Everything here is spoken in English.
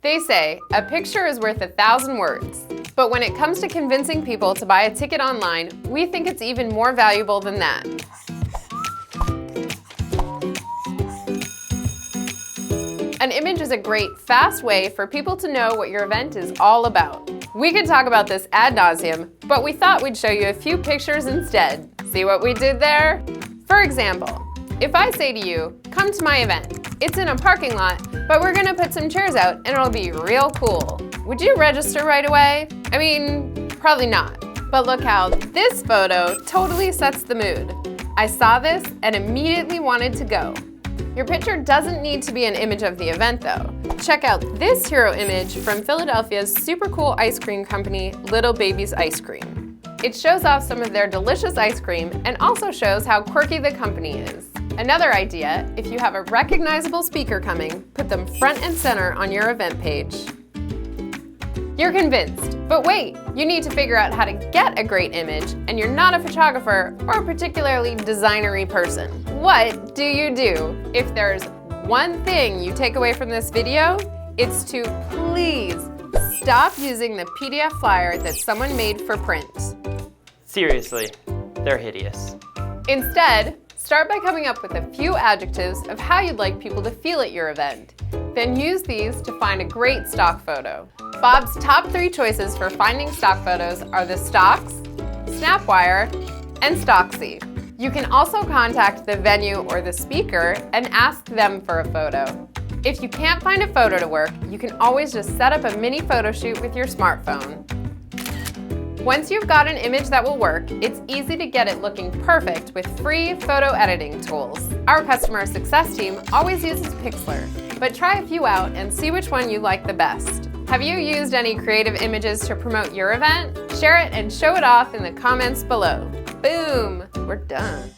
They say, a picture is worth 1,000 words. But when it comes to convincing people to buy a ticket online, we think it's even more valuable than that. An image is a great, fast way for people to know what your event is all about. We could talk about this ad nauseum, but we thought we'd show you a few pictures instead. See what we did there? For example, if I say to you, come to my event, it's in a parking lot, but we're gonna put some chairs out and it'll be real cool. Would you register right away? I mean, probably not. But look how this photo totally sets the mood. I saw this and immediately wanted to go. Your picture doesn't need to be an image of the event though. Check out this hero image from Philadelphia's super cool ice cream company, Little Baby's Ice Cream. It shows off some of their delicious ice cream and also shows how quirky the company is. Another idea, if you have a recognizable speaker coming, put them front and center on your event page. You're convinced, but wait, you need to figure out how to get a great image and you're not a photographer or a particularly designery person. What do you do? If there's one thing you take away from this video, it's to please stop using the PDF flyer that someone made for print. Seriously, they're hideous. Instead, start by coming up with a few adjectives of how you'd like people to feel at your event. Then use these to find a great stock photo. Bob's top 3 choices for finding stock photos are the Stocks, Snapwire, and Stocksy. You can also contact the venue or the speaker and ask them for a photo. If you can't find a photo to work, you can always just set up a mini photo shoot with your smartphone. Once you've got an image that will work, it's easy to get it looking perfect with free photo editing tools. Our customer success team always uses Pixlr, but try a few out and see which one you like the best. Have you used any creative images to promote your event? Share it and show it off in the comments below. Boom, we're done.